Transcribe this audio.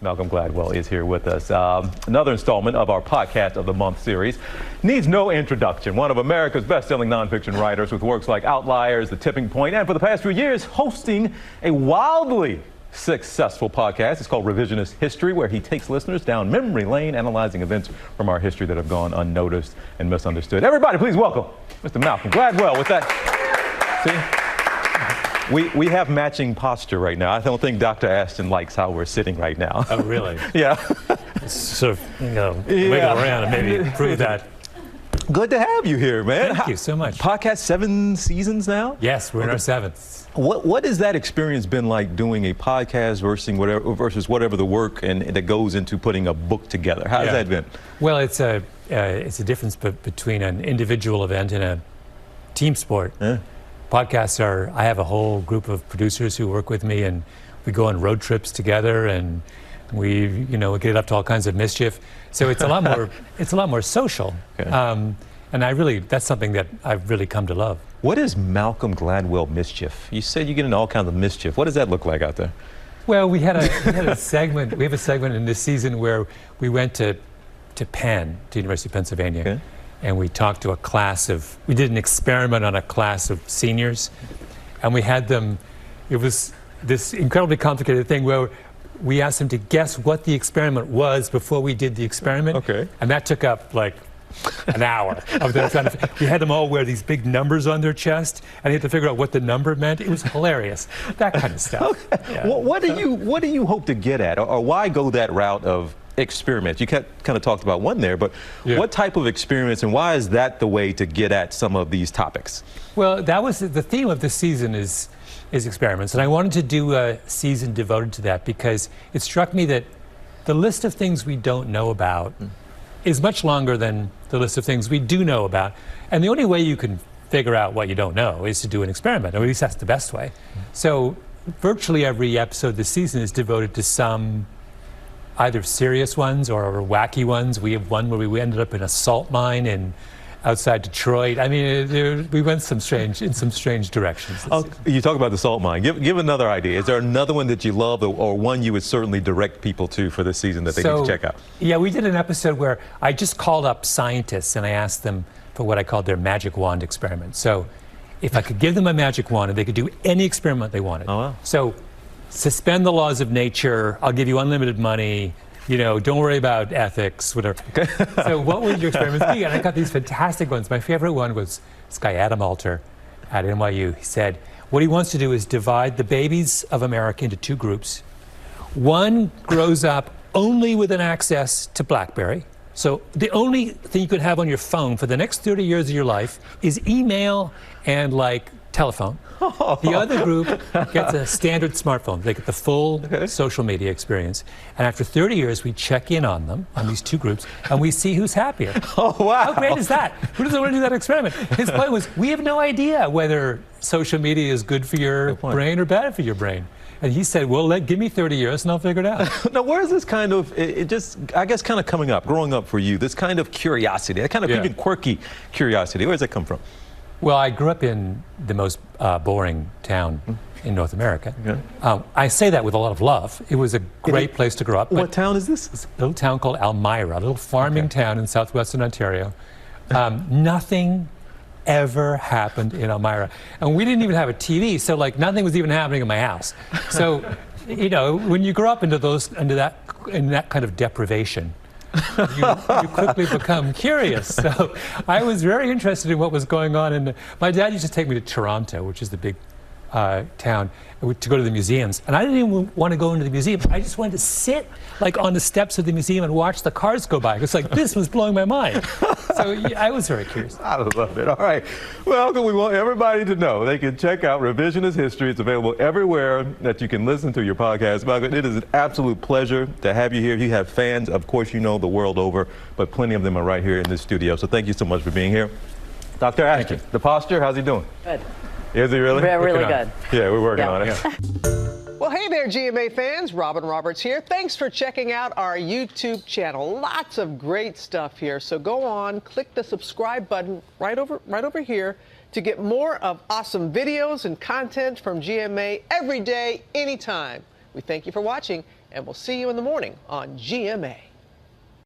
Malcolm Gladwell is here with us. Another installment of our Podcast of the Month series. Needs no introduction. One of America's best-selling nonfiction writers with works like Outliers, The Tipping Point, and for the past few years, hosting a wildly successful podcast. It's called Revisionist History, where he takes listeners down memory lane, analyzing events from our history that have gone unnoticed and misunderstood. Everybody, please welcome Mr. Malcolm Gladwell with that. See? We have matching posture right now. I don't think Dr. Ashton likes how we're sitting right now. Oh, really? Yeah. Sort of, wiggle around and maybe prove that. Good to have you here, man. Thank you so much. Podcast 7 seasons now? Yes, we're in our 7th. What has that experience been like, doing a podcast versus whatever the work and that goes into putting a book together? How has that been? Well, it's a difference between an individual event and a team sport. Yeah. Podcasts I have a whole group of producers who work with me, and we go on road trips together, and we get up to all kinds of mischief. So it's a lot more social. Okay. And that's something that I've really come to love. What is Malcolm Gladwell mischief? You said you get into all kinds of mischief. What does that look like out there? Well, we had a segment. We have a segment in this season where we went to Penn, to University of Pennsylvania. Okay. And we talked to we did an experiment on a class of seniors, and we had them, it was this incredibly complicated thing where we asked them to guess what the experiment was before we did the experiment. Okay. And that took up like an hour of them trying to, we had them all wear these big numbers on their chest, and you had to figure out what the number meant. It was hilarious, that kind of stuff. Okay. Yeah. What do you hope to get at, or why go that route of experiments? You kind of talked about one there, but what type of experiments, and why is that the way to get at some of these topics? Well, that was the theme of this season is experiments, and I wanted to do a season devoted to that because it struck me that the list of things we don't know about is much longer than the list of things we do know about, and the only way you can figure out what you don't know is to do an experiment, or at least that's the best way. So virtually every episode this season is devoted to some either serious ones or wacky ones. We have one where we ended up in a salt mine outside Detroit. I mean, we went in some strange directions. You talk about the salt mine. Give another idea. Is there another one that you love, or one you would certainly direct people to for this season that they need to check out? Yeah, we did an episode where I just called up scientists and I asked them for what I called their magic wand experiment. So if I could give them a magic wand and they could do any experiment they wanted. Oh, wow. So suspend the laws of nature, I'll give you unlimited money, don't worry about ethics, whatever. So what would your experiments be? And I got these fantastic ones. My favorite one was this guy, Adam Alter, at NYU. He said, what he wants to do is divide the babies of America into 2 groups. One grows up only with an access to BlackBerry. So the only thing you could have on your phone for the next 30 years of your life is email and telephone. The other group gets a standard smartphone. They get the full social media experience. And after 30 years, we check in on them, on these 2 groups, and we see who's happier. Oh, wow. How great is that? Who doesn't want to do that experiment? His point was, we have no idea whether social media is good for your brain or bad for your brain. And he said, well, give me 30 years and I'll figure it out. Now, where is this kind of, coming up, growing up for you, this kind of curiosity, that kind of even quirky curiosity, where does that come from? Well, I grew up in the most boring town in North America. Okay. I say that with a lot of love. It was a great place to grow up. What town is this? It's a little town called Elmira, a little farming town in southwestern Ontario. Nothing ever happened in Elmira. And we didn't even have a TV, so nothing was even happening in my house. So, when you grow up in that kind of deprivation, you quickly become curious. So I was very interested in what was going on. And my dad used to take me to Toronto, which is the big town, to go to the museums. And I didn't even want to go into the museum. I just wanted to sit on the steps of the museum and watch the cars go by. It's this was blowing my mind. So I was very curious. I love it. All right. Well, we want everybody to know they can check out Revisionist History. It's available everywhere that you can listen to your podcast. Malcolm, it is an absolute pleasure to have you here. You have fans, of course, the world over, but plenty of them are right here in this studio. So thank you so much for being here. Dr. Ashton, the posture, how's he doing? Good. Is he really? Really good. Yeah, we're working on it. Well, hey there, GMA fans. Robin Roberts here. Thanks for checking out our YouTube channel. Lots of great stuff here. So go on, click the subscribe button right over here to get more of awesome videos and content from GMA every day, anytime. We thank you for watching and we'll see you in the morning on GMA.